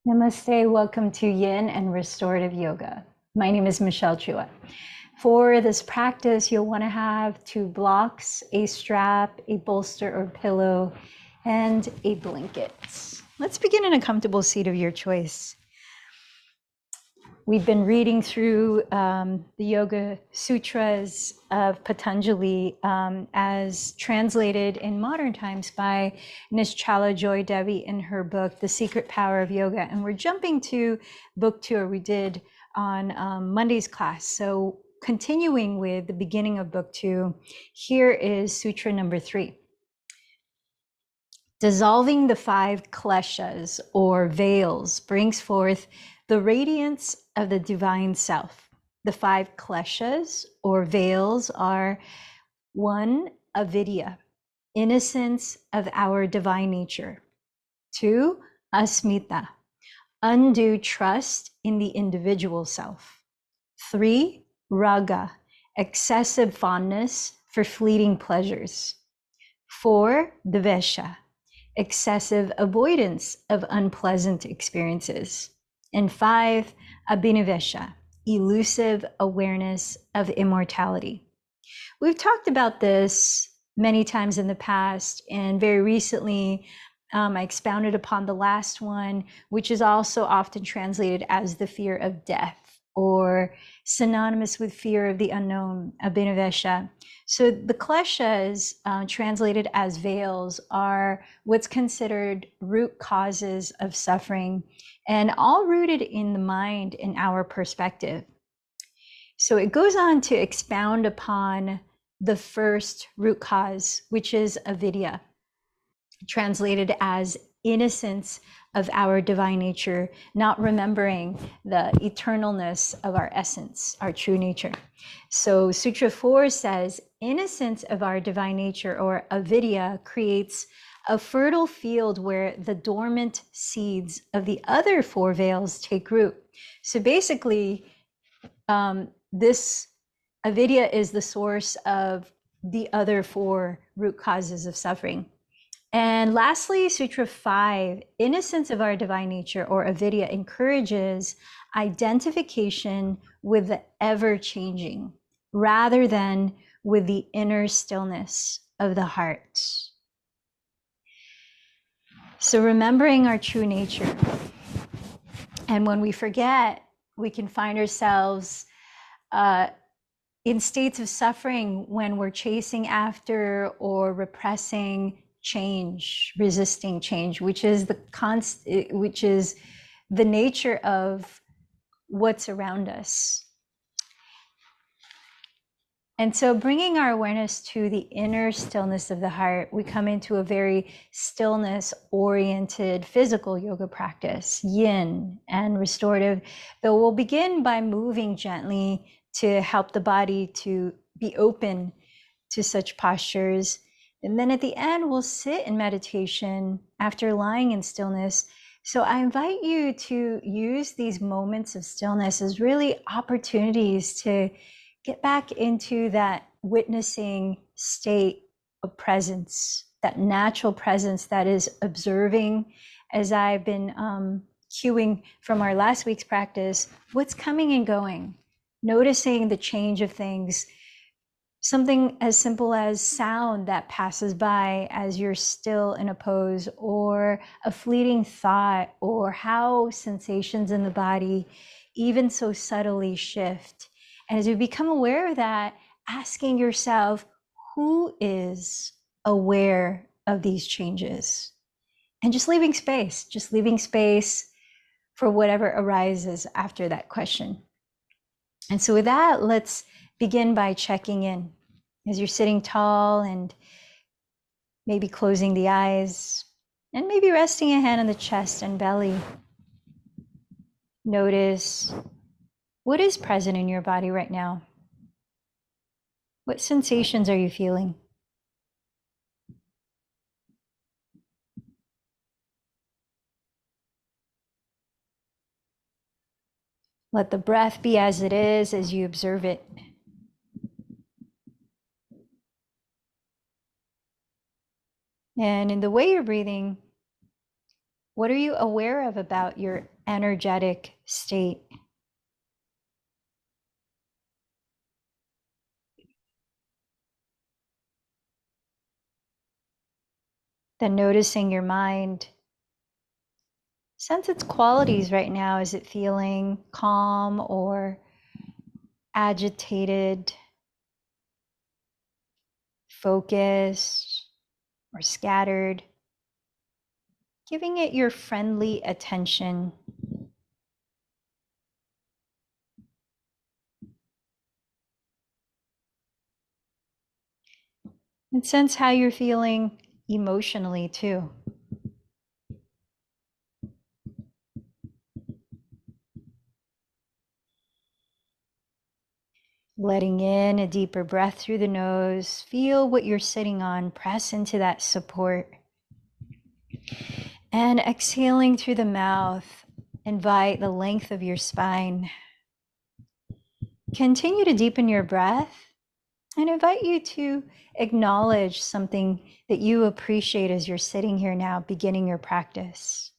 Namaste, welcome to Yin and Restorative Yoga. My name is Michelle Chua. For this practice, you'll want to have 2 blocks, a strap, a bolster or pillow, and a blanket. Let's begin in a comfortable seat of your choice. We've been reading through the Yoga Sutras of Patanjali as translated in modern times by Nischala Joy Devi in her book, The Secret Power of Yoga. And we're jumping to book 2, or we did on Monday's class. So continuing with the beginning of book 2, here is Sutra number 3. Dissolving the 5 kleshas or veils brings forth the radiance of the divine self. The 5 kleshas or veils are 1, avidya, innocence of our divine nature. 2, asmita, undue trust in the individual self. 3, raga, excessive fondness for fleeting pleasures. 4, dvesha, excessive avoidance of unpleasant experiences. And 5, abhinivesha, elusive awareness of immortality. We've talked about this many times in the past, and very recently I expounded upon the last one, which is also often translated as the fear of death, or synonymous with fear of the unknown, abhinivesha. So the kleshas, translated as veils, are what's considered root causes of suffering, and all rooted in the mind in our perspective. So it goes on to expound upon the first root cause, which is avidya, translated as innocence of our divine nature, not remembering the eternalness of our essence, our true nature. So Sutra 4 says, innocence of our divine nature, or avidya, creates a fertile field where the dormant seeds of the other 4 veils take root. So basically, this avidya is the source of the other 4 root causes of suffering. And lastly, Sutra 5, innocence of our divine nature, or avidya, encourages identification with the ever-changing rather than with the inner stillness of the heart. So remembering our true nature. And when we forget, we can find ourselves in states of suffering when we're chasing after or repressing change, resisting change, which is the nature of what's around us. And so bringing our awareness to the inner stillness of the heart, we come into a very stillness-oriented physical yoga practice, yin and restorative, though we'll begin by moving gently to help the body to be open to such postures. And then at the end, we'll sit in meditation after lying in stillness. So I invite you to use these moments of stillness as really opportunities to get back into that witnessing state of presence, that natural presence that is observing, as I've been cueing from our last week's practice, what's coming and going, noticing the change of things. Something as simple as sound that passes by as you're still in a pose, or a fleeting thought, or how sensations in the body even so subtly shift. And as you become aware of that, asking yourself, who is aware of these changes? And just leaving space for whatever arises after that question. And so with that, let's begin by checking in. As you're sitting tall and maybe closing the eyes and maybe resting a hand on the chest and belly. Notice what is present in your body right now. What sensations are you feeling? Let the breath be as it is as you observe it. And in the way you're breathing, What are you aware of about your energetic state? Then noticing your mind. Sense its qualities right now. Is it feeling calm or agitated, focused, or scattered? Giving it your friendly attention. And sense how you're feeling emotionally too. Letting in a deeper breath through the nose. Feel what you're sitting on. Press into that support. And exhaling through the mouth. Invite the length of your spine. Continue to deepen your breath. And invite you to acknowledge something that you appreciate as you're sitting here now, beginning your practice.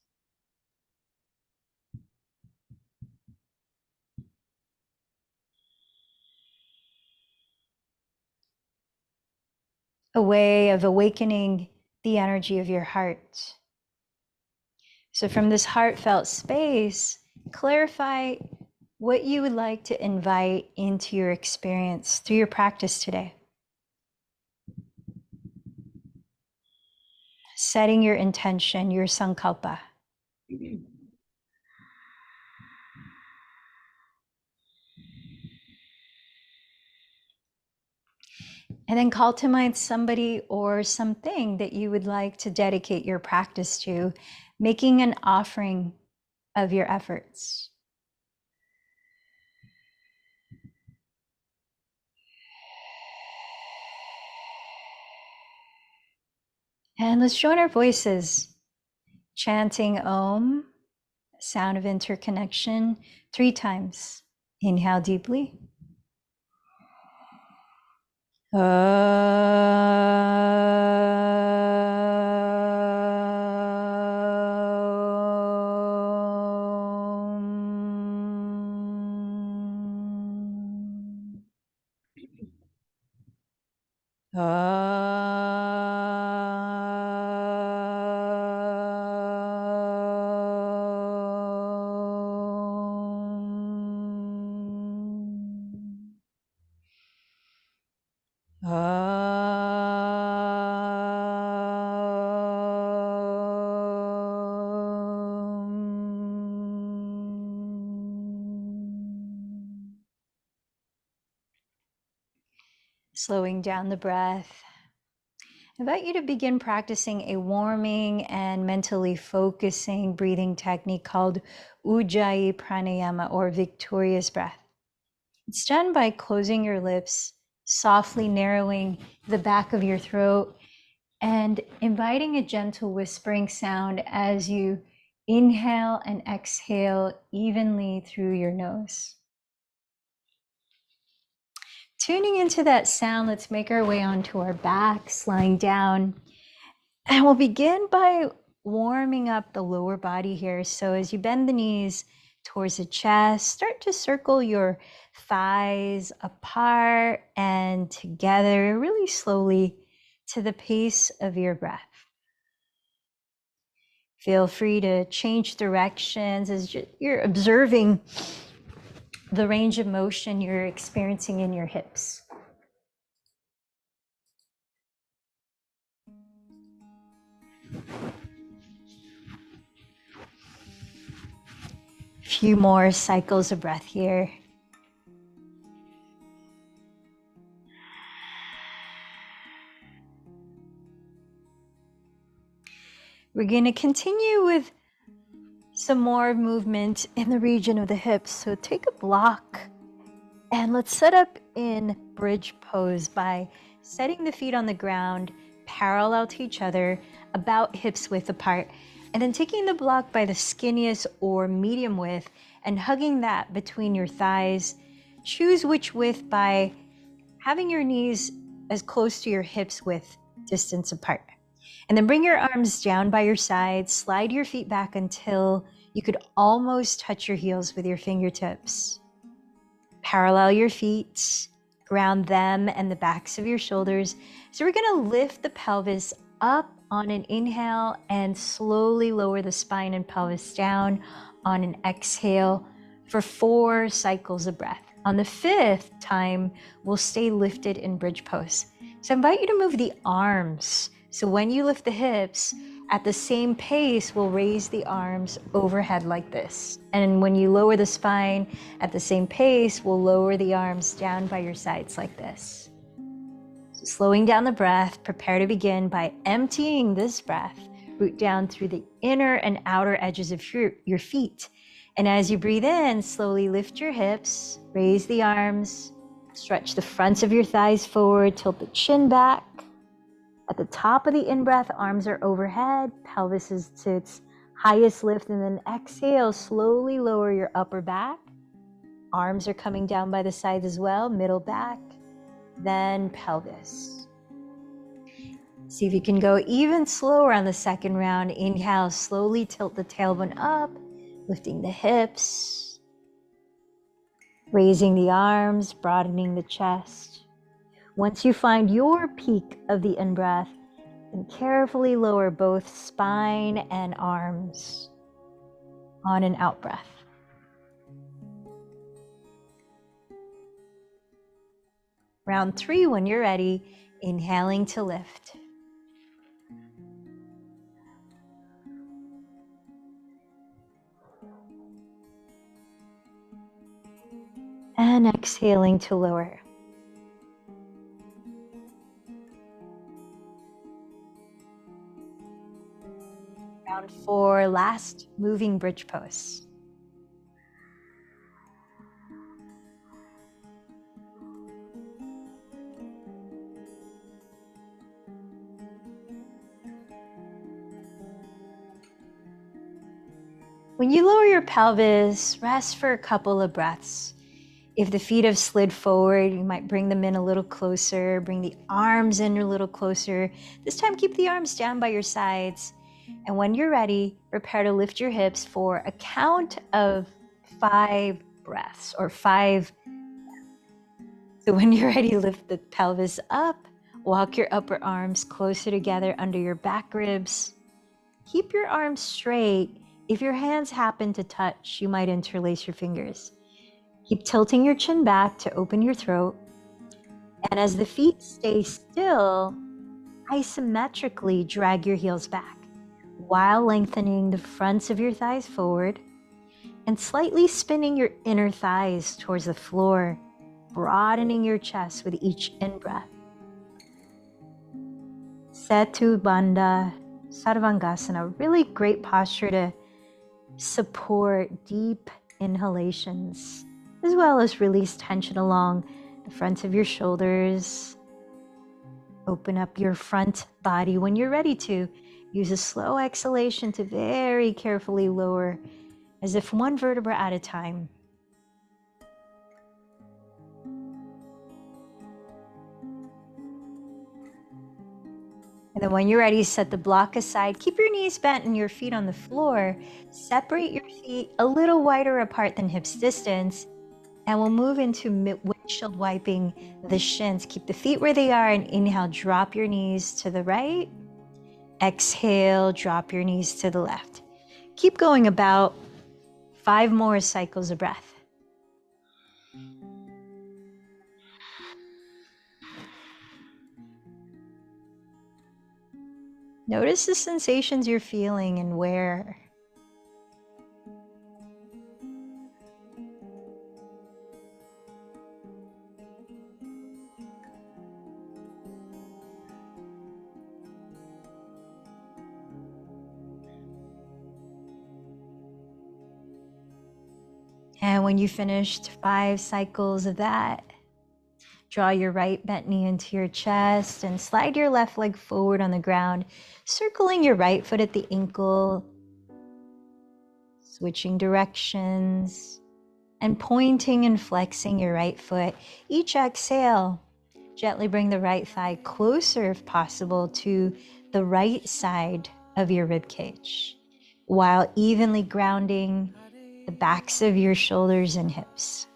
A way of awakening the energy of your heart. So from this heartfelt space, clarify what you would like to invite into your experience through your practice today. Setting your intention, your sankalpa. And then call to mind somebody or something that you would like to dedicate your practice to, making an offering of your efforts. And let's join our voices, chanting Om, sound of interconnection, 3 times. Inhale deeply. Slowing down the breath. I invite you to begin practicing a warming and mentally focusing breathing technique called Ujjayi Pranayama, or victorious breath. It's done by closing your lips, softly narrowing the back of your throat, and inviting a gentle whispering sound as you inhale and exhale evenly through your nose. Tuning into that sound, let's make our way onto our backs, lying down. And we'll begin by warming up the lower body here. So as you bend the knees towards the chest, start to circle your thighs apart and together really slowly to the pace of your breath. Feel free to change directions as you're observing the range of motion you're experiencing in your hips. A few more cycles of breath here. We're going to continue with some more movement in the region of the hips. So take a block and let's set up in bridge pose by setting the feet on the ground parallel to each other, about hips width apart, and then taking the block by the skinniest or medium width and hugging that between your thighs. Choose which width by having your knees as close to your hips width distance apart. And then bring your arms down by your sides, slide your feet back until you could almost touch your heels with your fingertips. Parallel your feet, ground them and the backs of your shoulders. So we're gonna lift the pelvis up on an inhale and slowly lower the spine and pelvis down on an exhale for 4 cycles of breath. On the 5th time, we'll stay lifted in bridge pose. So I invite you to move the arms. So when you lift the hips, at the same pace, we'll raise the arms overhead like this. And when you lower the spine, at the same pace, we'll lower the arms down by your sides like this. So slowing down the breath, prepare to begin by emptying this breath, root down through the inner and outer edges of your feet. And as you breathe in, slowly lift your hips, raise the arms, stretch the fronts of your thighs forward, tilt the chin back. At the top of the in-breath, arms are overhead, pelvis is to its highest lift, and then exhale, slowly lower your upper back. Arms are coming down by the sides as well, middle back, then pelvis. See if you can go even slower on the second round. Inhale, slowly tilt the tailbone up, lifting the hips, raising the arms, broadening the chest. Once you find your peak of the in-breath, then carefully lower both spine and arms on an out-breath. Round 3, when you're ready, inhaling to lift. And exhaling to lower. Round 4, last moving bridge pose. When you lower your pelvis, rest for a couple of breaths. If the feet have slid forward, you might bring them in a little closer, bring the arms in a little closer. This time, keep the arms down by your sides. And when you're ready, prepare to lift your hips for a count of 5 breaths or 5. So when you're ready, lift the pelvis up, walk your upper arms closer together under your back ribs. Keep your arms straight. If your hands happen to touch, you might interlace your fingers. Keep tilting your chin back to open your throat. And as the feet stay still, isometrically drag your heels back while lengthening the fronts of your thighs forward and slightly spinning your inner thighs towards the floor, broadening your chest with each in-breath. Setu Bandha Sarvangasana, really great posture to support deep inhalations, as well as release tension along the front of your shoulders. Open up your front body. When you're ready to, use a slow exhalation to very carefully lower, as if one vertebra at a time. And then when you're ready, set the block aside. Keep your knees bent and your feet on the floor. Separate your feet a little wider apart than hips distance. And we'll move into windshield wiping the shins. Keep the feet where they are and inhale, drop your knees to the right. Exhale, drop your knees to the left. Keep going about 5 more cycles of breath. Notice the sensations you're feeling and where. And when you finished 5 cycles of that, draw your right bent knee into your chest and slide your left leg forward on the ground, circling your right foot at the ankle, switching directions, and pointing and flexing your right foot. Each exhale, gently bring the right thigh closer if possible to the right side of your rib cage, while evenly grounding the backs of your shoulders and hips.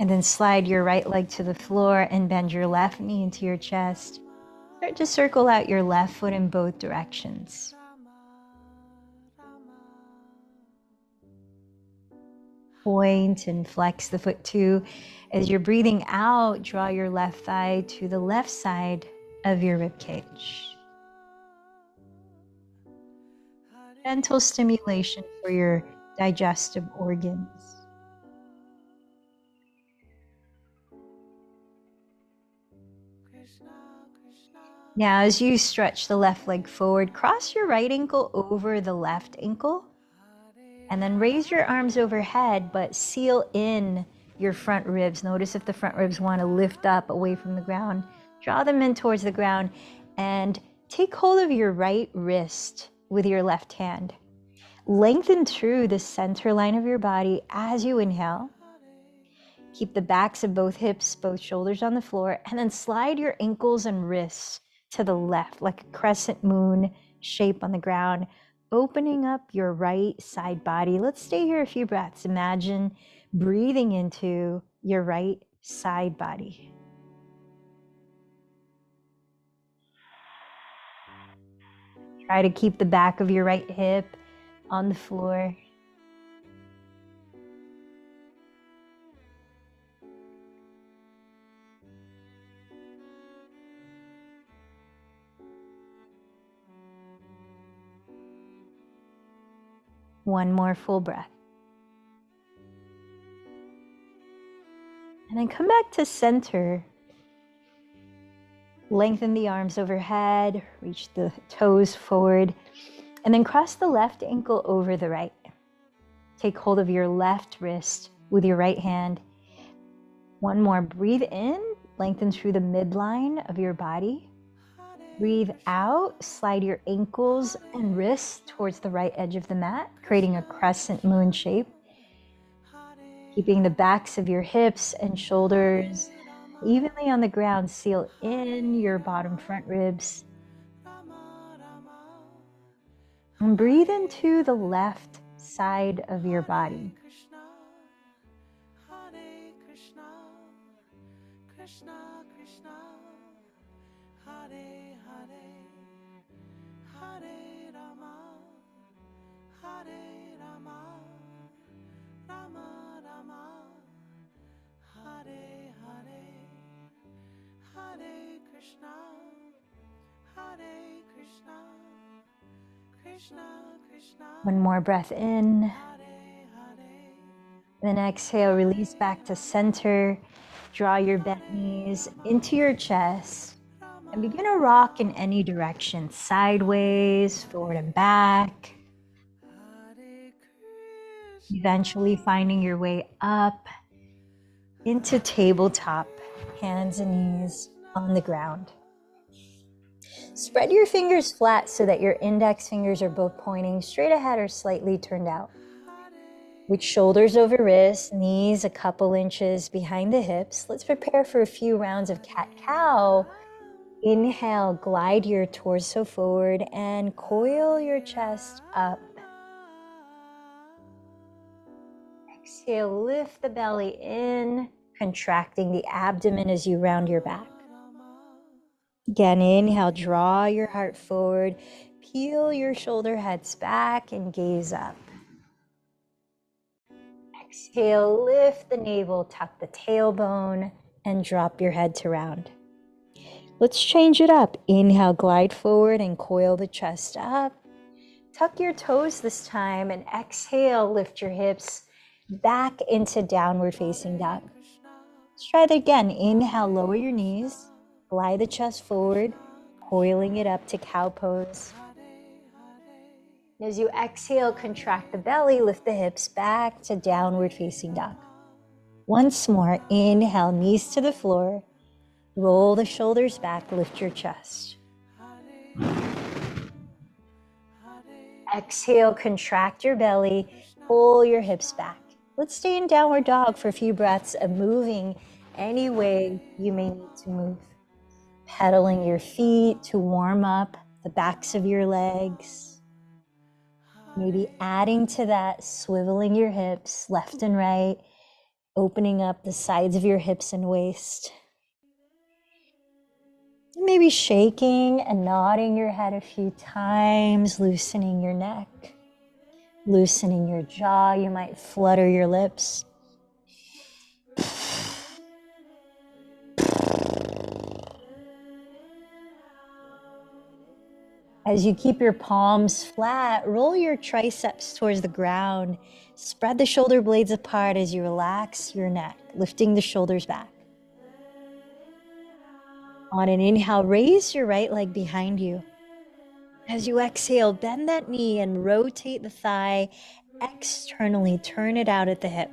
And then slide your right leg to the floor and bend your left knee into your chest. Start to circle out your left foot in both directions. Point and flex the foot too. As you're breathing out, draw your left thigh to the left side of your rib cage. Gentle stimulation for your digestive organs. Now, as you stretch the left leg forward, cross your right ankle over the left ankle, and then raise your arms overhead, but seal in your front ribs. Notice if the front ribs want to lift up away from the ground. Draw them in towards the ground, and take hold of your right wrist with your left hand. Lengthen through the center line of your body as you inhale. Keep the backs of both hips, both shoulders on the floor, and then slide your ankles and wrists to the left, like a crescent moon shape on the ground, opening up your right side body. Let's stay here a few breaths. Imagine breathing into your right side body. Try to keep the back of your right hip on the floor. One more full breath. And then come back to center. Lengthen the arms overhead, reach the toes forward, and then cross the left ankle over the right. Take hold of your left wrist with your right hand. One more. Breathe in, lengthen through the midline of your body. Breathe out, slide your ankles and wrists towards the right edge of the mat, creating a crescent moon shape. Keeping the backs of your hips and shoulders evenly on the ground, seal in your bottom front ribs. And breathe into the left side of your body. One more breath in. Then exhale, release back to center. Draw your bent knees into your chest and begin to rock in any direction, sideways, forward and back. Eventually finding your way up into tabletop, hands and knees on the ground. Spread your fingers flat so that your index fingers are both pointing straight ahead or slightly turned out. With shoulders over wrists, knees a couple inches behind the hips, let's prepare for a few rounds of cat-cow. Inhale, glide your torso forward and coil your chest up. Exhale, lift the belly in, contracting the abdomen as you round your back. Again, inhale, draw your heart forward, peel your shoulder heads back and gaze up. Exhale, lift the navel, tuck the tailbone, and drop your head to round. Let's change it up. Inhale, glide forward and coil the chest up. Tuck your toes this time and exhale, lift your hips back into downward facing dog. Let's try that again. Inhale, lower your knees, glide the chest forward, coiling it up to cow pose. As you exhale, contract the belly, lift the hips back to downward facing dog. Once more, inhale, knees to the floor, roll the shoulders back, lift your chest. Exhale, contract your belly, pull your hips back. Let's stay in downward dog for a few breaths of moving any way you may need to move. Pedaling your feet to warm up the backs of your legs. Maybe adding to that, swiveling your hips left and right, opening up the sides of your hips and waist. Maybe shaking and nodding your head a few times, loosening your neck, loosening your jaw. You might flutter your lips. As you keep your palms flat, roll your triceps towards the ground. Spread the shoulder blades apart as you relax your neck, lifting the shoulders back. On an inhale, raise your right leg behind you. As you exhale, bend that knee and rotate the thigh externally. Turn it out at the hip.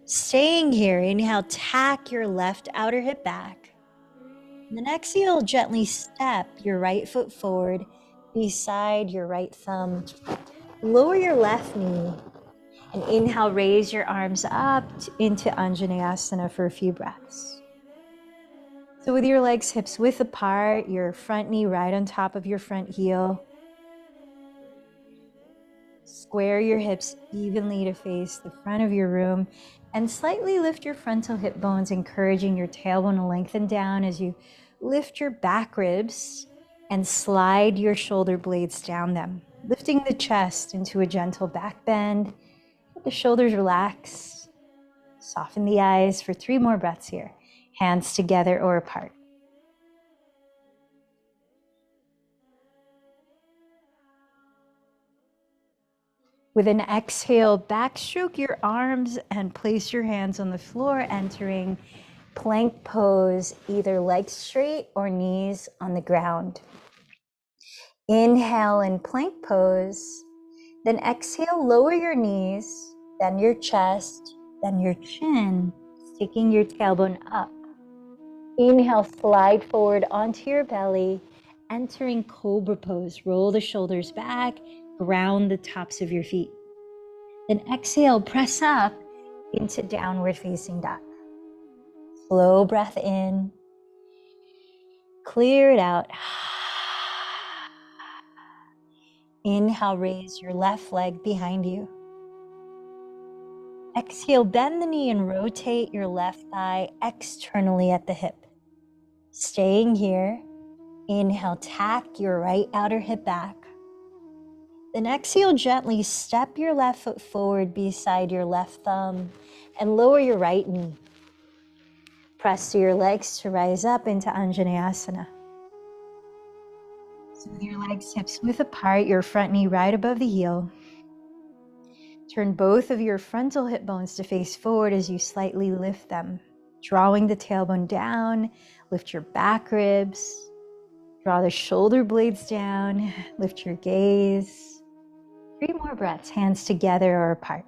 Staying here, inhale, tack your left outer hip back. And then exhale, gently step your right foot forward beside your right thumb. Lower your left knee and inhale, raise your arms up into Anjaneyasana for a few breaths. So with your legs hips width apart, your front knee right on top of your front heel. Square your hips evenly to face the front of your room and slightly lift your frontal hip bones, encouraging your tailbone to lengthen down as you lift your back ribs and slide your shoulder blades down them, lifting the chest into a gentle back bend. Let the shoulders relax. Soften the eyes for 3 more breaths here. Hands together or apart. With an exhale, backstroke your arms and place your hands on the floor, entering plank pose, either legs straight or knees on the ground. Inhale in plank pose, then exhale, lower your knees, then your chest, then your chin, sticking your tailbone up. Inhale, slide forward onto your belly, entering cobra pose. Roll the shoulders back, ground the tops of your feet. Then exhale, press up into downward facing dog. Slow breath in, clear it out. Inhale, raise your left leg behind you. Exhale, bend the knee and rotate your left thigh externally at the hip. Staying here, inhale, tack your right outer hip back. Then exhale, gently step your left foot forward beside your left thumb and lower your right knee. Press through your legs to rise up into Anjaneyasana. So with your legs hips width apart, your front knee right above the heel. Turn both of your frontal hip bones to face forward as you slightly lift them, drawing the tailbone down. Lift your back ribs. Draw the shoulder blades down. Lift your gaze. 3 more breaths, hands together or apart.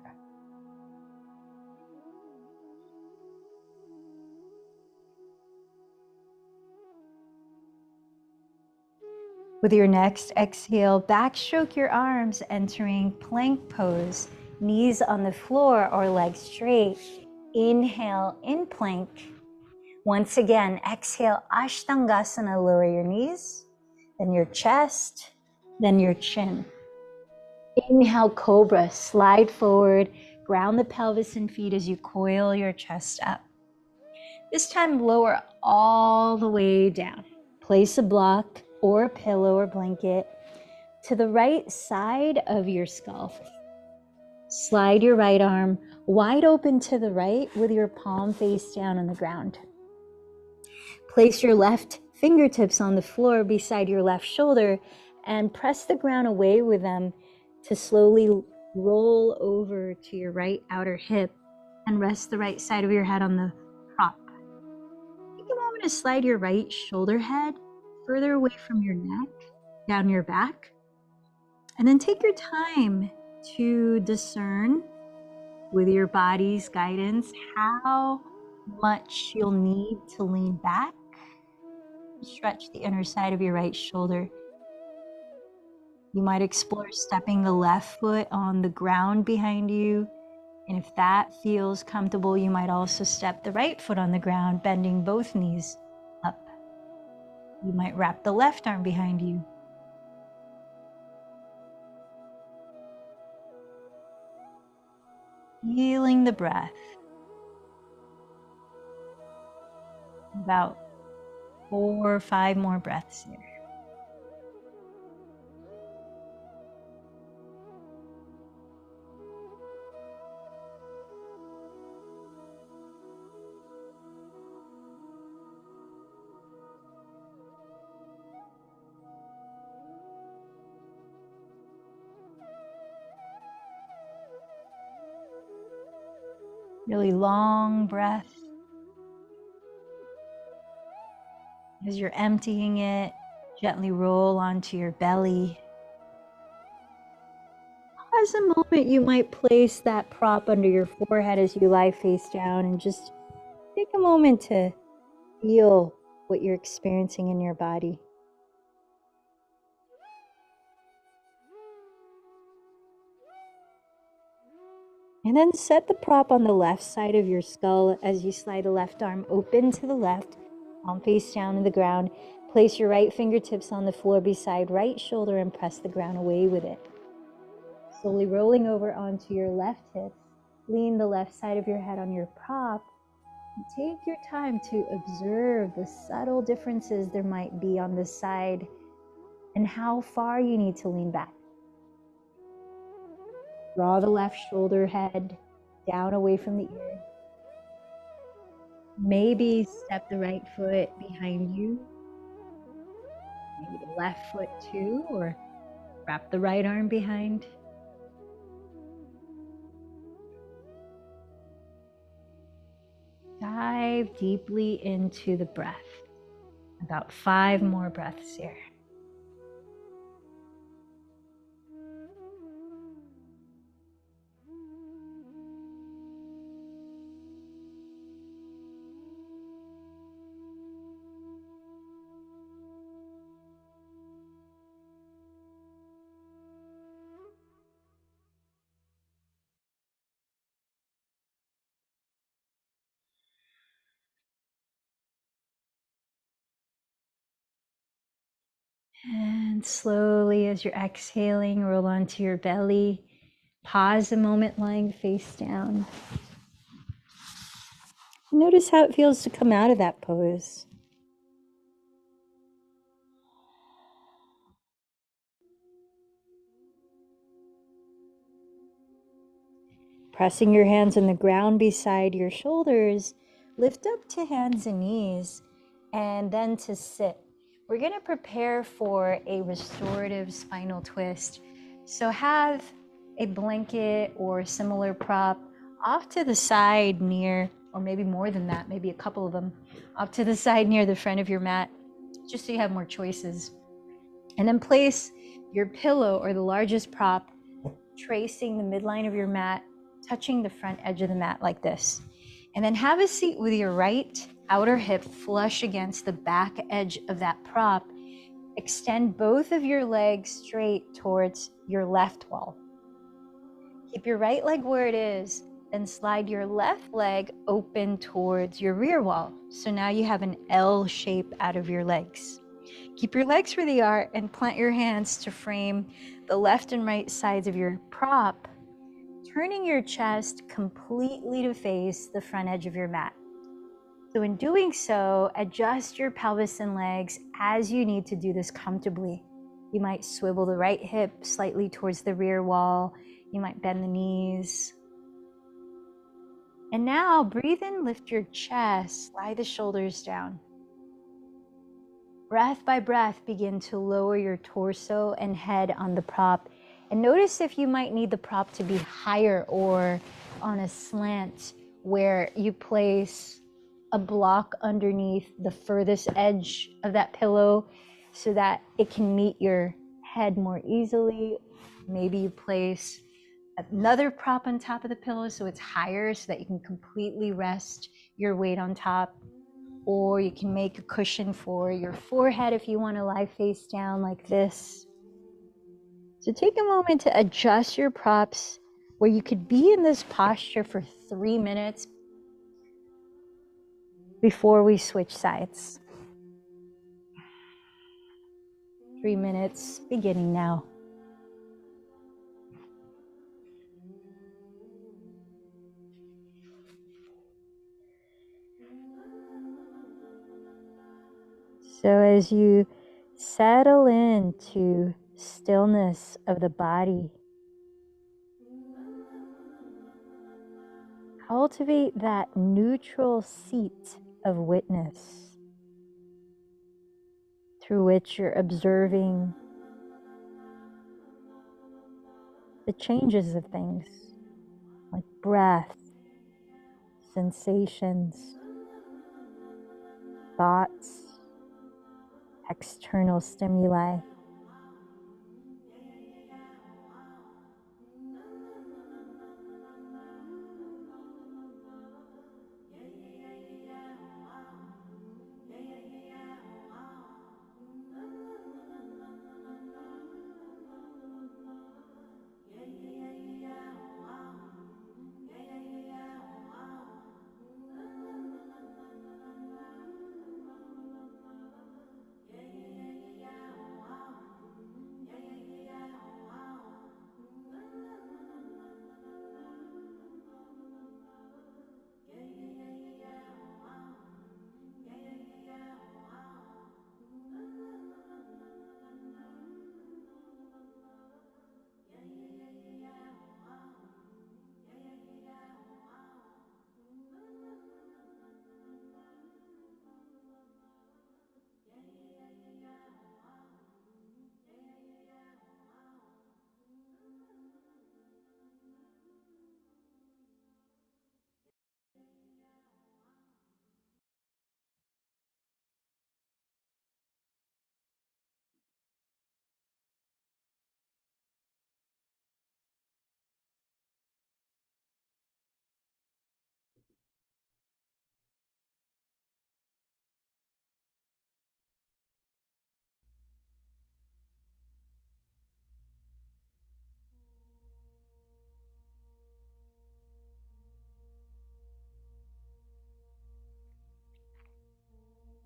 With your next exhale, backstroke your arms, entering plank pose, knees on the floor or legs straight. Inhale in plank. Once again, exhale, Ashtangasana, lower your knees, then your chest, then your chin. Inhale, cobra, slide forward, ground the pelvis and feet as you coil your chest up. This time, lower all the way down. Place a block or a pillow or blanket to the right side of your skull. Slide your right arm wide open to the right with your palm face down on the ground. Place your left fingertips on the floor beside your left shoulder and press the ground away with them to slowly roll over to your right outer hip and rest the right side of your head on the prop. Take a moment to slide your right shoulder head further away from your neck, down your back, and then take your time to discern with your body's guidance how much you'll need to lean back. Stretch the inner side of your right shoulder. You might explore stepping the left foot on the ground behind you. And if that feels comfortable, you might also step the right foot on the ground, bending both knees up. You might wrap the left arm behind you. Feeling the breath. About 4 or 5 more breaths here. Really long breath. As you're emptying it, gently roll onto your belly. As a moment, you might place that prop under your forehead as you lie face down and just take a moment to feel what you're experiencing in your body. And then set the prop on the left side of your skull as you slide the left arm open to the left, palm face down to the ground. Place your right fingertips on the floor beside right shoulder and press the ground away with it. Slowly rolling over onto your left hip, lean the left side of your head on your prop. And take your time to observe the subtle differences there might be on this side and how far you need to lean back. Draw the left shoulder head down away from the ear. Maybe step the right foot behind you. Maybe the left foot too, or wrap the right arm behind. Dive deeply into the breath. About 5 more breaths here. And slowly, as you're exhaling, roll onto your belly. Pause a moment lying face down. Notice how it feels to come out of that pose. Pressing your hands on the ground beside your shoulders, lift up to hands and knees, and then to sit. We're going to prepare for a restorative spinal twist. So have a blanket or similar prop off to the side near, or maybe more than that, maybe a couple of them, off to the side near the front of your mat, just so you have more choices. And then place your pillow or the largest prop tracing the midline of your mat, touching the front edge of the mat like this. And then have a seat with your right outer hip flush against the back edge of that prop. Extend both of your legs straight towards your left wall. Keep your right leg where it is, then slide your left leg open towards your rear wall. So now you have an L shape out of your legs. Keep your legs where they are and plant your hands to frame the left and right sides of your prop, turning your chest completely to face the front edge of your mat. So in doing so, adjust your pelvis and legs as you need to do this comfortably. You might swivel the right hip slightly towards the rear wall. You might bend the knees. And now breathe in, lift your chest, slide the shoulders down. Breath by breath, begin to lower your torso and head on the prop. And notice if you might need the prop to be higher or on a slant where you place a block underneath the furthest edge of that pillow so that it can meet your head more easily. Maybe you place another prop on top of the pillow so it's higher so that you can completely rest your weight on top. Or you can make a cushion for your forehead if you want to lie face down like this. So take a moment to adjust your props where you could be in this posture for 3 minutes before we switch sides. 3 minutes beginning now. So as you settle into stillness of the body, cultivate that neutral seat of witness through which you're observing the changes of things like breath, sensations, thoughts, external stimuli.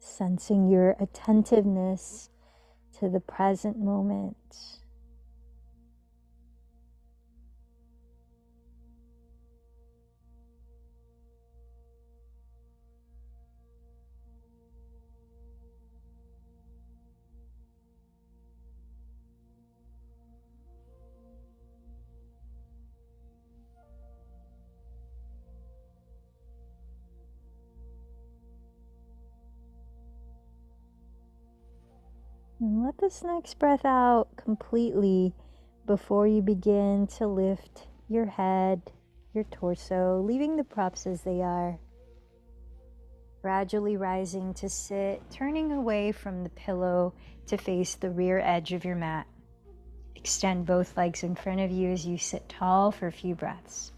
Sensing your attentiveness to the present moment. And let this next breath out completely before you begin to lift your head, your torso, leaving the props as they are. Gradually rising to sit, turning away from the pillow to face the rear edge of your mat. Extend both legs in front of you as you sit tall for a few breaths.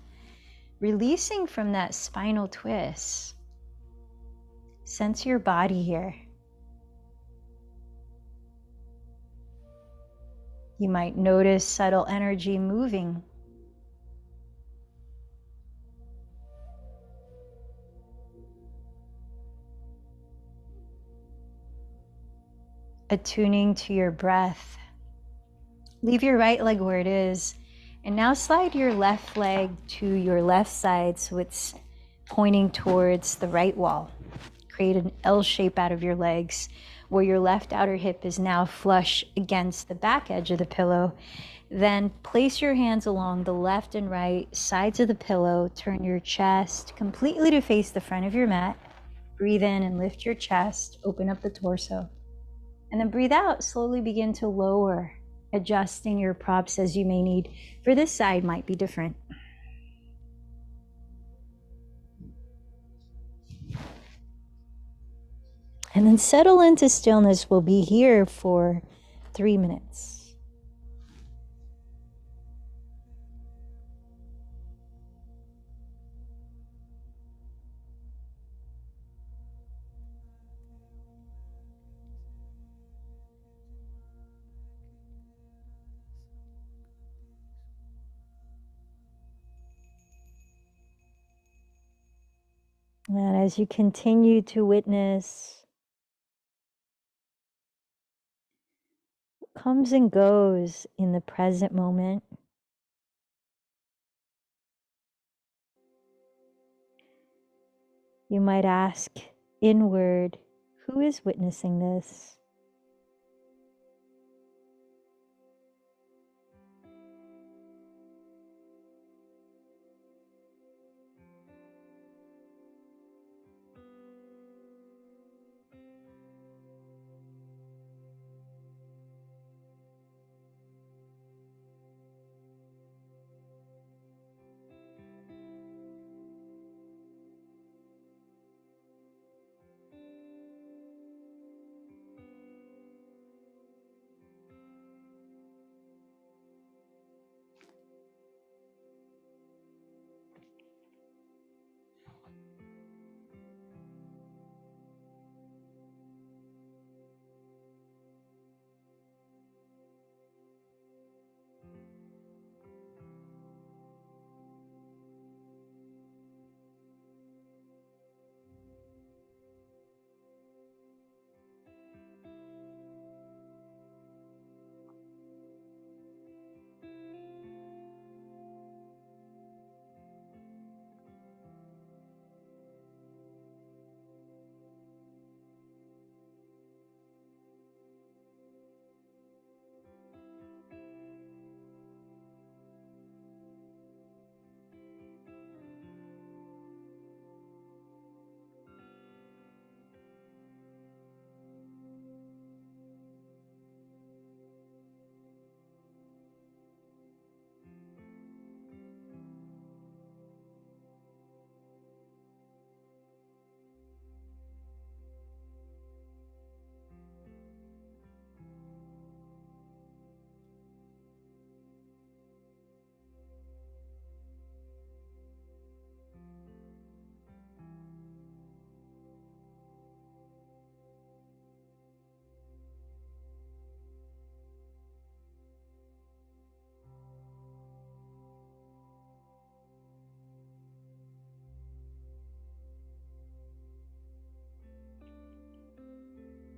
Releasing from that spinal twist. Sense your body here. You might notice subtle energy moving. Attuning to your breath. Leave your right leg where it is, and now slide your left leg to your left side so it's pointing towards the right wall. Create an L shape out of your legs where your left outer hip is now flush against the back edge of the pillow. Then place your hands along the left and right sides of the pillow. Turn your chest completely to face the front of your mat. Breathe in and lift your chest, open up the torso. And then breathe out, slowly begin to lower, adjusting your props as you may need. For this side might be different. And then settle into stillness. We'll be here for 3 minutes. And as you continue to witness what comes and goes in the present moment, you might ask inward, who is witnessing this?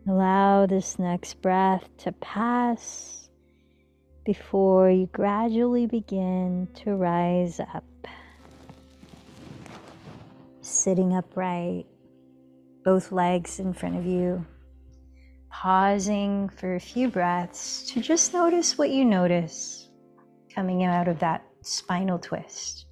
Allow this next breath to pass before you gradually begin to rise up. Sitting upright, both legs in front of you. Pausing for a few breaths to just notice what you notice coming out of that spinal twist.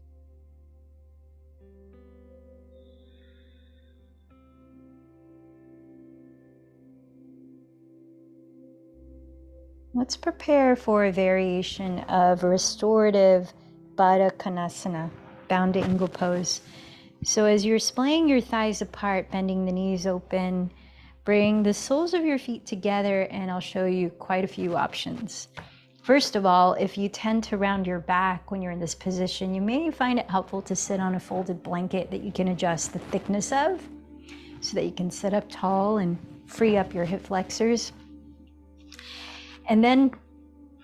Let's prepare for a variation of restorative Baddha Konasana, bound to Ingle pose. So as you're splaying your thighs apart, bending the knees open, bring the soles of your feet together, and I'll show you quite a few options. First of all, if you tend to round your back when you're in this position, you may find it helpful to sit on a folded blanket that you can adjust the thickness of so that you can sit up tall and free up your hip flexors. And then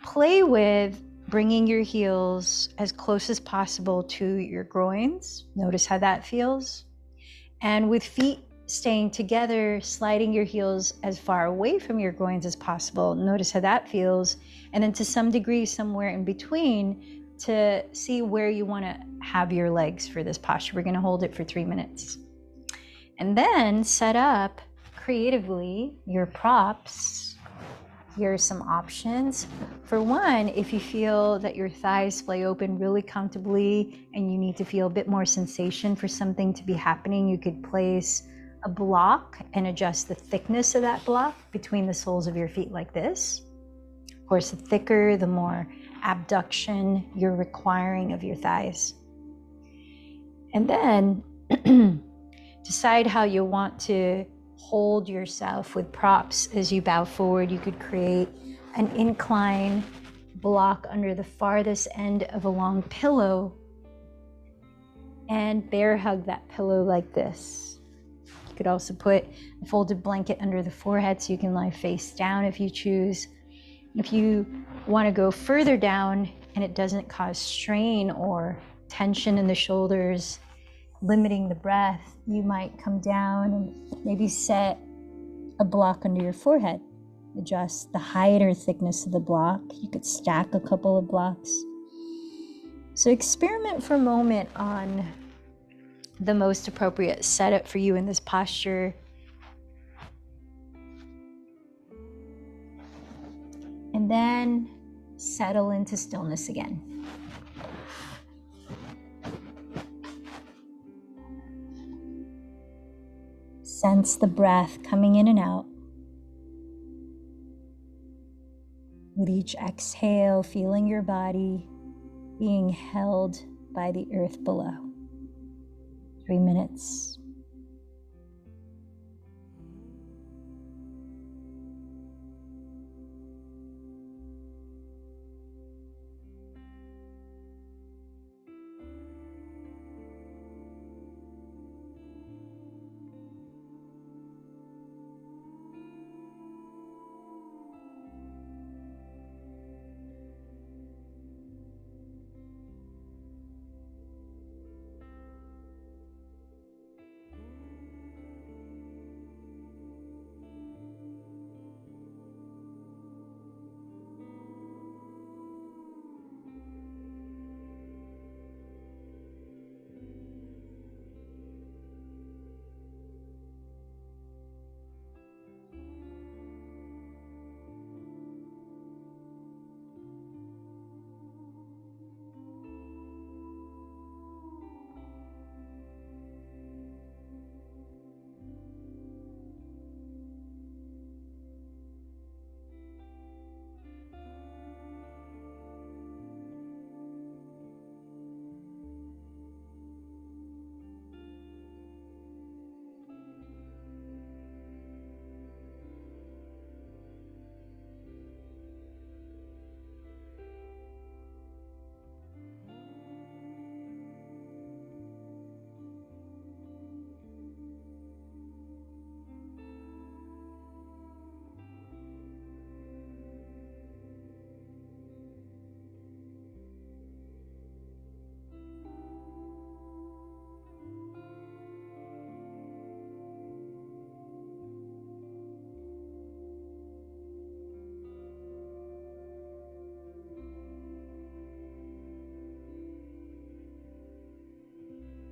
play with bringing your heels as close as possible to your groins. Notice how that feels. And with feet staying together, sliding your heels as far away from your groins as possible. Notice how that feels. And then to some degree, somewhere in between, to see where you want to have your legs for this posture. We're going to hold it for 3 minutes. And then set up creatively your props. Here are some options. For one, if you feel that your thighs splay open really comfortably and you need to feel a bit more sensation for something to be happening, you could place a block and adjust the thickness of that block between the soles of your feet like this. Of course, the thicker, the more abduction you're requiring of your thighs. And then decide how you want to hold yourself with props as you bow forward. You could create an incline block under the farthest end of a long pillow and bear hug that pillow like this. You could also put a folded blanket under the forehead so you can lie face down if you choose. If you want to go further down and it doesn't cause strain or tension in the shoulders, limiting the breath, you might come down and maybe set a block under your forehead. Adjust the height or thickness of the block. You could stack a couple of blocks. So experiment for a moment on the most appropriate setup for you in this posture. And then settle into stillness again. Sense the breath coming in and out. With each exhale, feeling your body being held by the earth below. 3 minutes.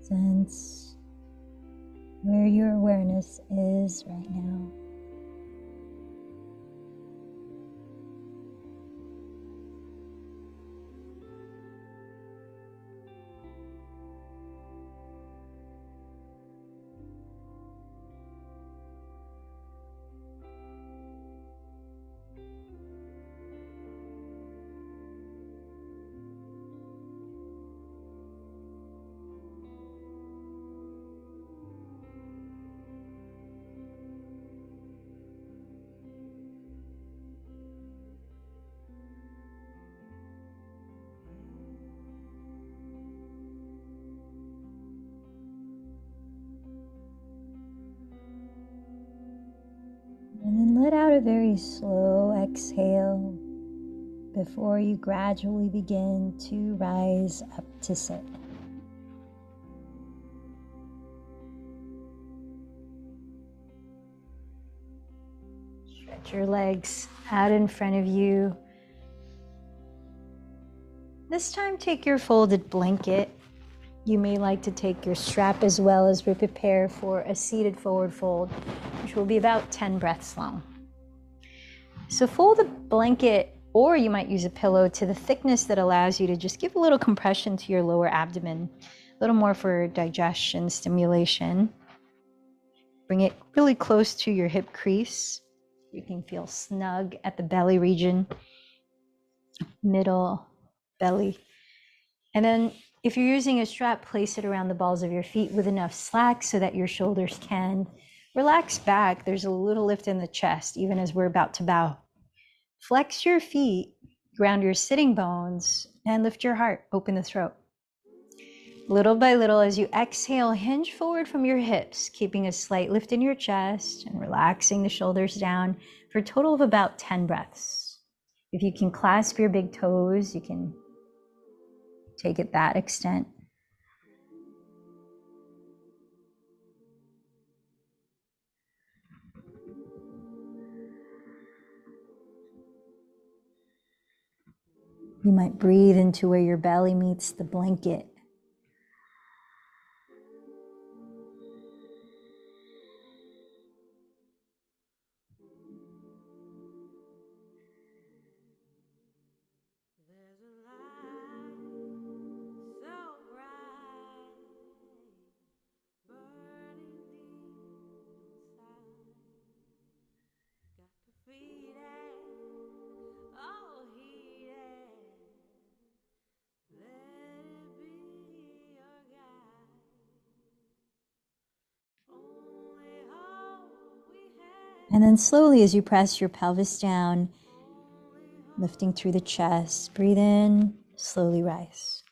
Sense where your awareness is right now. And then let out a very slow exhale before you gradually begin to rise up to sit. Stretch your legs out in front of you. This time, take your folded blanket. You may like to take your strap as well as we prepare for a seated forward fold, which will be about 10 breaths long. So fold the blanket, or you might use a pillow, to the thickness that allows you to just give a little compression to your lower abdomen, a little more for digestion, stimulation. Bring it really close to your hip crease. You can feel snug at the belly region, middle belly. And then if you're using a strap, place it around the balls of your feet with enough slack so that your shoulders can relax back. There's a little lift in the chest, even as we're about to bow. Flex your feet, ground your sitting bones, and lift your heart, open the throat. Little by little, as you exhale, hinge forward from your hips, keeping a slight lift in your chest and relaxing the shoulders down for a total of about 10 breaths. If you can clasp your big toes, you can take it that extent. You might breathe into where your belly meets the blanket. And then slowly, as you press your pelvis down, lifting through the chest, breathe in, slowly rise.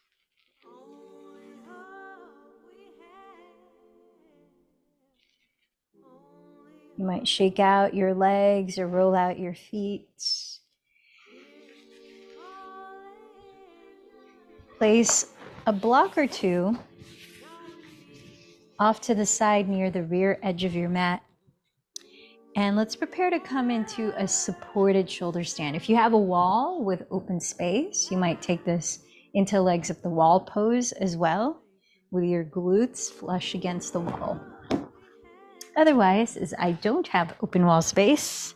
You might shake out your legs or roll out your feet. Place a block or two off to the side near the rear edge of your mat. And let's prepare to come into a supported shoulder stand. If you have a wall with open space, you might take this into legs up the wall pose as well, with your glutes flush against the wall. Otherwise, as I don't have open wall space,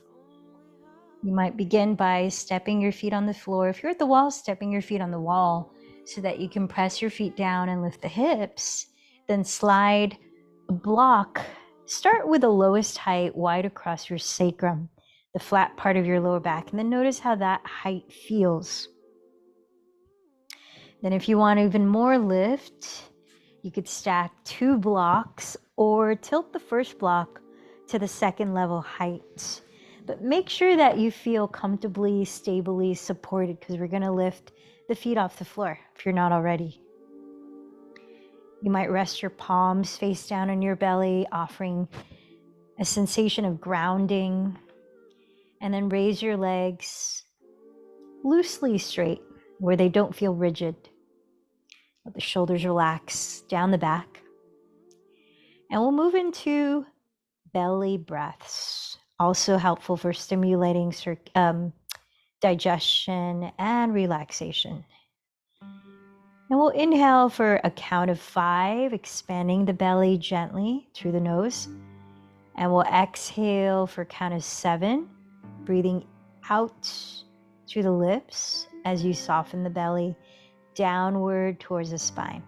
you might begin by stepping your feet on the floor. If you're at the wall, stepping your feet on the wall so that you can press your feet down and lift the hips, then slide a block. Start with the lowest height wide across your sacrum, the flat part of your lower back, and then notice how that height feels. Then if you want even more lift, you could stack 2 blocks or tilt the first block to the second level height. But make sure that you feel comfortably, stably supported, because we're going to lift the feet off the floor if you're not already. You might rest your palms face down on your belly, offering a sensation of grounding, and then raise your legs loosely straight where they don't feel rigid. Let the shoulders relax down the back. And we'll move into belly breaths, also helpful for stimulating digestion and relaxation. And we'll inhale for a count of 5, expanding the belly gently through the nose. And we'll exhale for a count of 7, breathing out through the lips as you soften the belly downward towards the spine.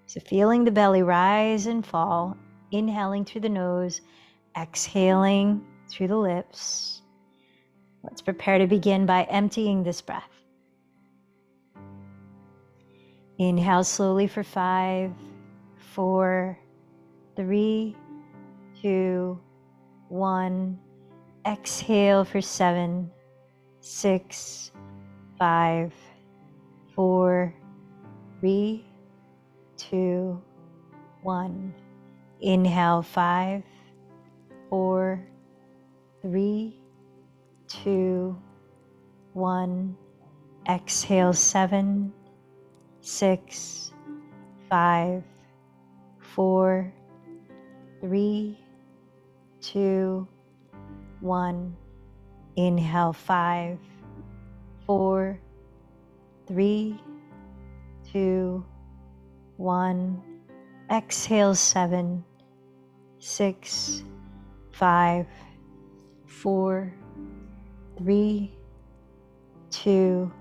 So feeling the belly rise and fall, inhaling through the nose, exhaling through the lips. Let's prepare to begin by emptying this breath. Inhale slowly for 5, 4, 3, 2, 1. Exhale for 7, 6, 5, 4, 3, 2, 1. Inhale 5, 4, 3, 2, 1. Exhale 7, 6, 5, 4, 3, 2, 1. Inhale 5, 4, 3, 2, 1. Exhale 7, 6, 5, 4, 3, 2,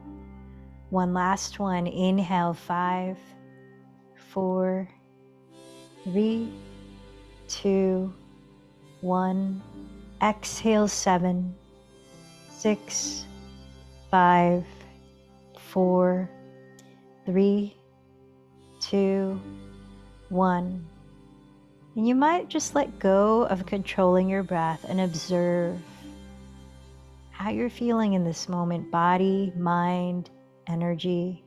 1. Last one. Inhale 5, 4, 3, 2, 1. Exhale 7, 6, 5, 4, 3, 2, 1. And you might just let go of controlling your breath and observe how you're feeling in this moment, body, mind, energy.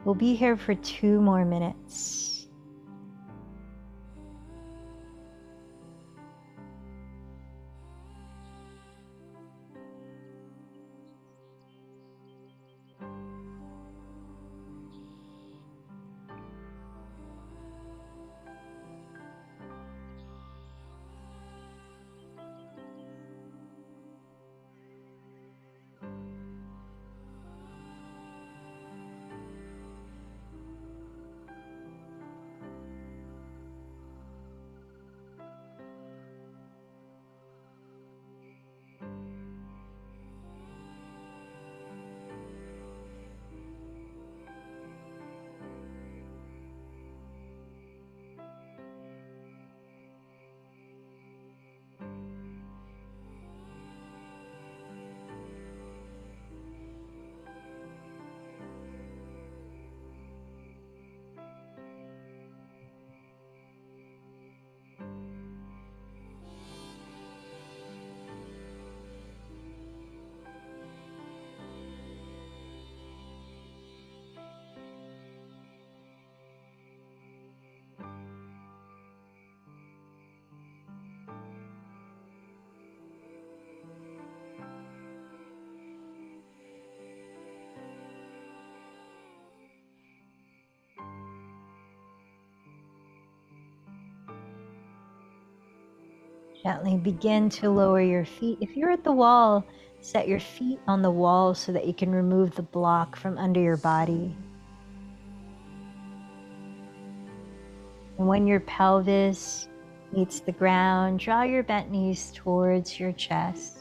We'll be here for 2 more minutes. Gently begin to lower your feet. If you're at the wall, set your feet on the wall so that you can remove the block from under your body. And when your pelvis meets the ground, draw your bent knees towards your chest.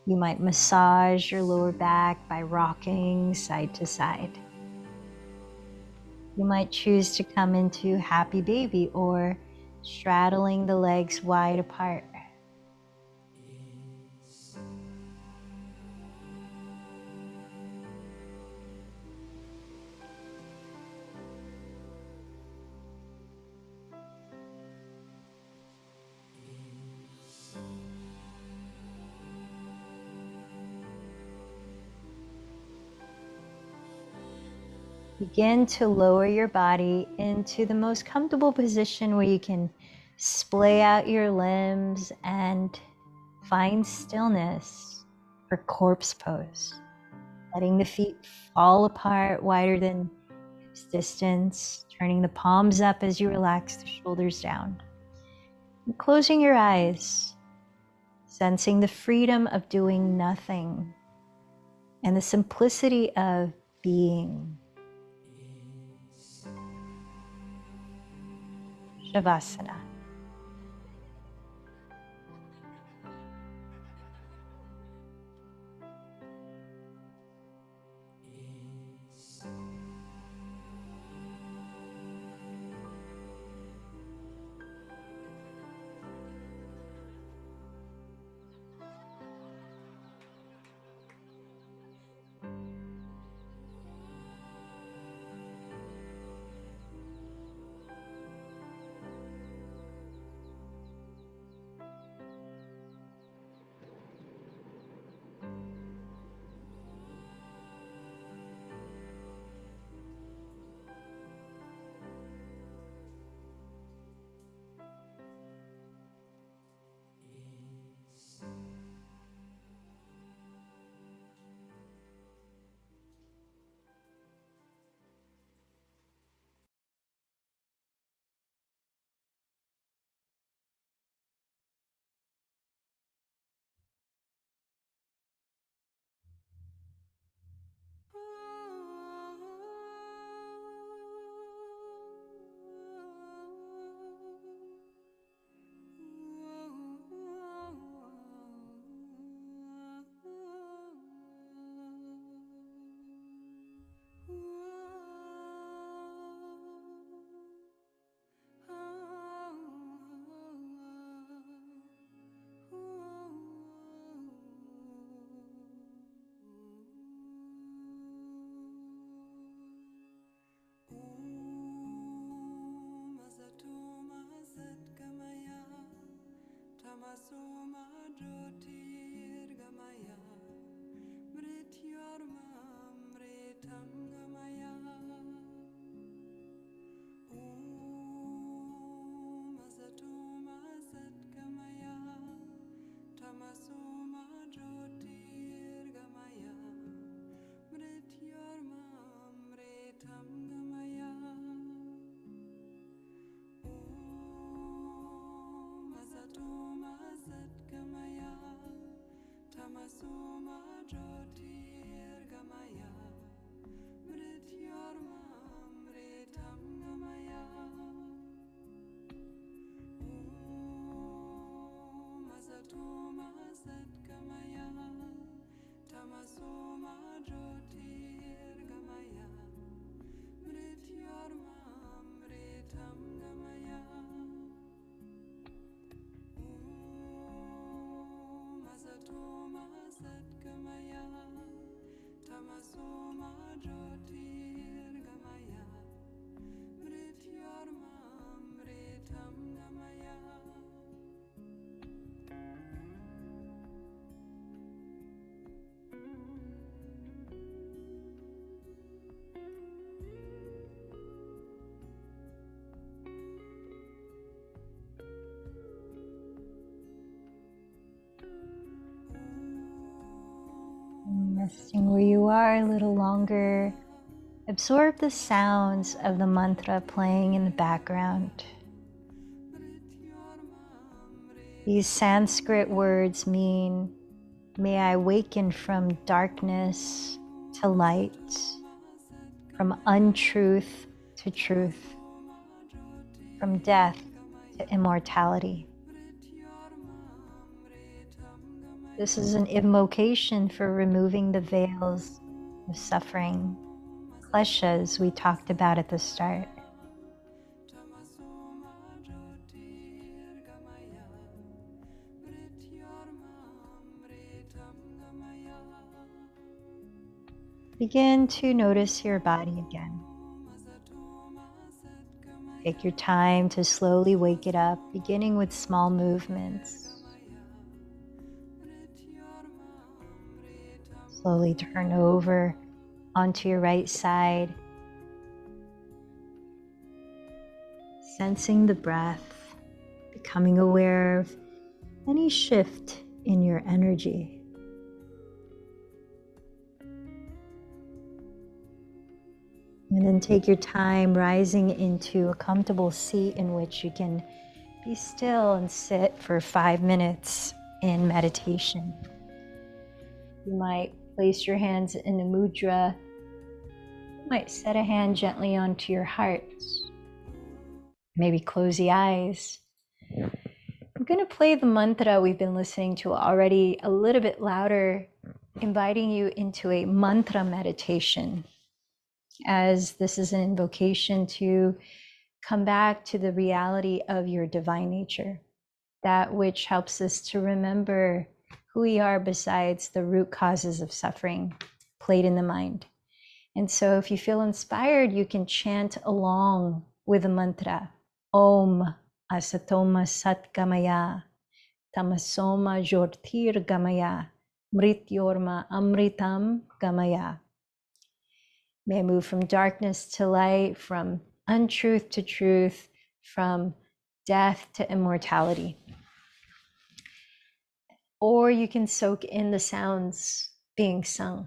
You might massage your lower back by rocking side to side. You might choose to come into happy baby or straddling the legs wide apart. Begin to lower your body into the most comfortable position where you can splay out your limbs and find stillness for corpse pose. Letting the feet fall apart wider than hips distance, turning the palms up as you relax the shoulders down. And closing your eyes, sensing the freedom of doing nothing and the simplicity of being. Shavasana. Resting where you are a little longer, absorb the sounds of the mantra playing in the background. These Sanskrit words mean, may I awaken from darkness to light, from untruth to truth, from death to immortality. This is an invocation for removing the veils of suffering, kleshas we talked about at the start. Begin to notice your body again. Take your time to slowly wake it up, beginning with small movements. Slowly turn over onto your right side, sensing the breath, becoming aware of any shift in your energy. And then take your time rising into a comfortable seat in which you can be still and sit for 5 minutes in meditation. You might place your hands in a mudra. You might set a hand gently onto your heart. Maybe close the eyes. I'm going to play the mantra we've been listening to already a little bit louder, inviting you into a mantra meditation, as this is an invocation to come back to the reality of your divine nature, that which helps us to remember who we are besides the root causes of suffering played in the mind. And so if you feel inspired, you can chant along with the mantra, Om Asatoma Satgamaya, Tamasoma Jyotir Gamaya, Mrityorma Amritam Gamaya. May I move from darkness to light, from untruth to truth, from death to immortality. Or you can soak in the sounds being sung.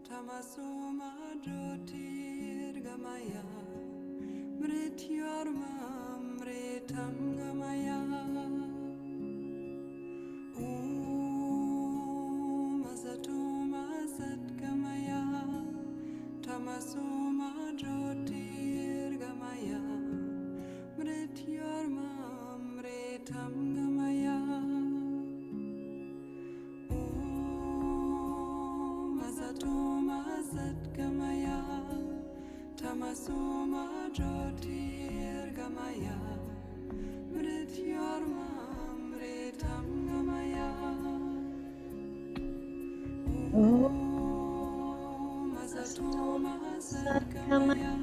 Tamasoma Jyotir Gamaya, Mrityorma Amritam Gamaya. Om Asatoma Satgamaya, Tamasoma Jyotir Gamaya, Mrityorma Amritam Gamaya. Om Asatoma Satgamaya, Tamasoma Jyotir Gamaya, Mrityorma Amritam Gamaya. Om Asatoma Satgamaya,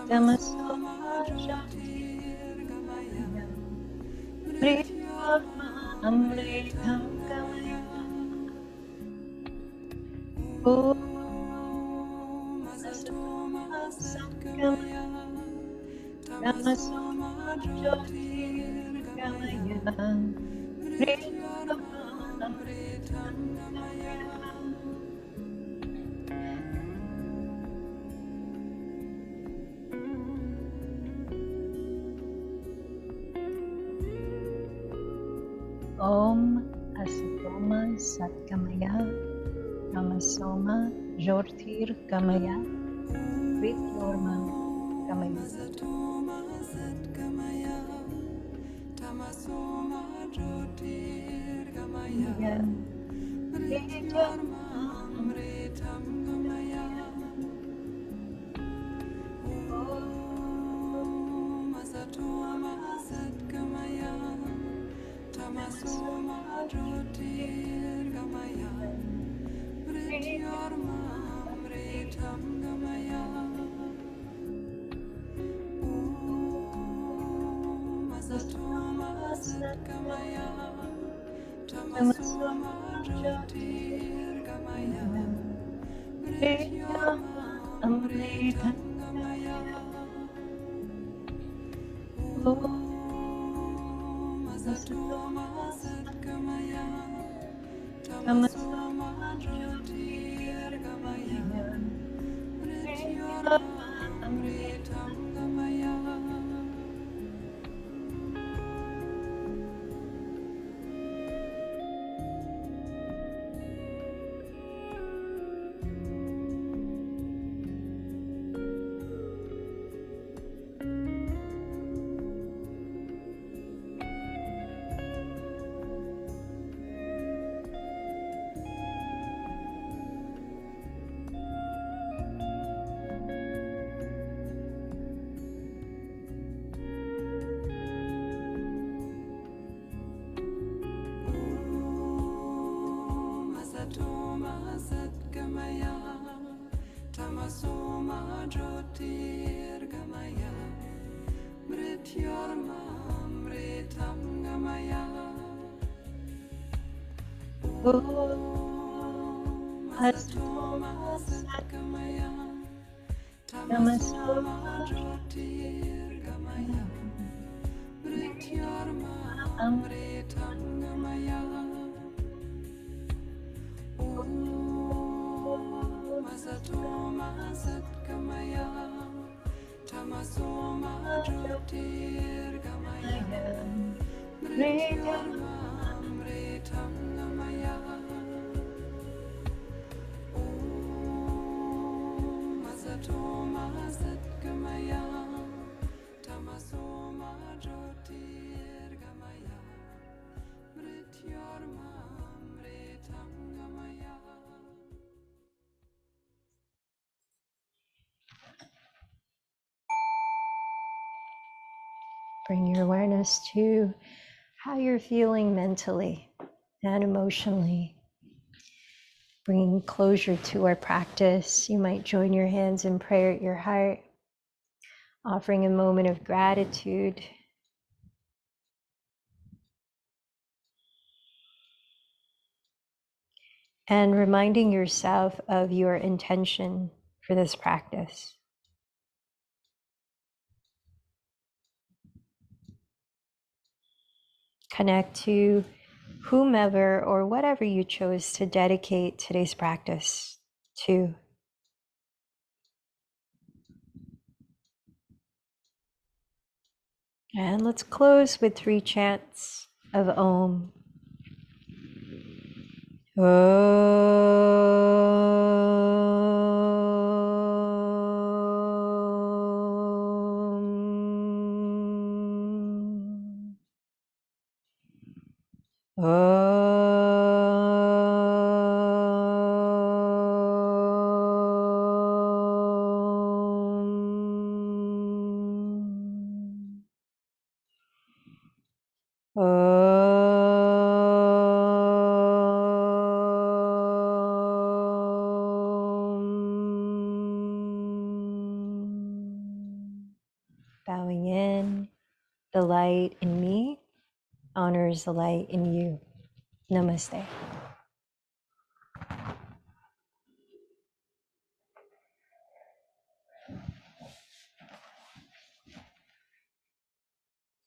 Tamasoma Jyotir Gamaya, Mrityorma Amritam Gamaya. Om Asatoma Satgamaya, Tamasoma Jyotir Gamaya, Mrityorma Amritam Gamaya. Om Asatoma Satgamaya, Tamasoma Jyotir Gamaya, Mrityorma Gamaya. Asatoma Satgamaya, Tamasoma Jyotir Gamaya, Mrityorma Amritam Gamaya. Om Asatoma Satgamaya, Tamasoma Jyotir Gamaya, Mrityorma Amritam Gamaya. Om Asatoma Satgamaya, Tamasoma Jyotir Gamaya, Mrityorma Amritam Gamaya. Om Asatoma Satgamaya, Tamasoma Jyotir Gamaya, Amritangamaya. Masatoma Satgamaya, Tamasoma Jyotirgamaya, Mrityorma Mritangamaya. Masatoma Satgamaya, Tamasoma Jyotirgamaya, Mrityorma Mritangamaya. Masatoma Satgamaya, Tamasoma Jyotirgamaya, Mrityorma Mritangamaya. Masatoma Satgamaya, Tamasoma Jyotirgamaya, Mrityorma Mritangamaya. Bring your awareness to how you're feeling mentally and emotionally. Bringing closure to our practice. You might join your hands in prayer at your heart, offering a moment of gratitude. And reminding yourself of your intention for this practice. Connect to whomever or whatever you chose to dedicate today's practice to. And let's close with 3 chants of Om. Bowing in, the light in me honors the light in you. Namaste.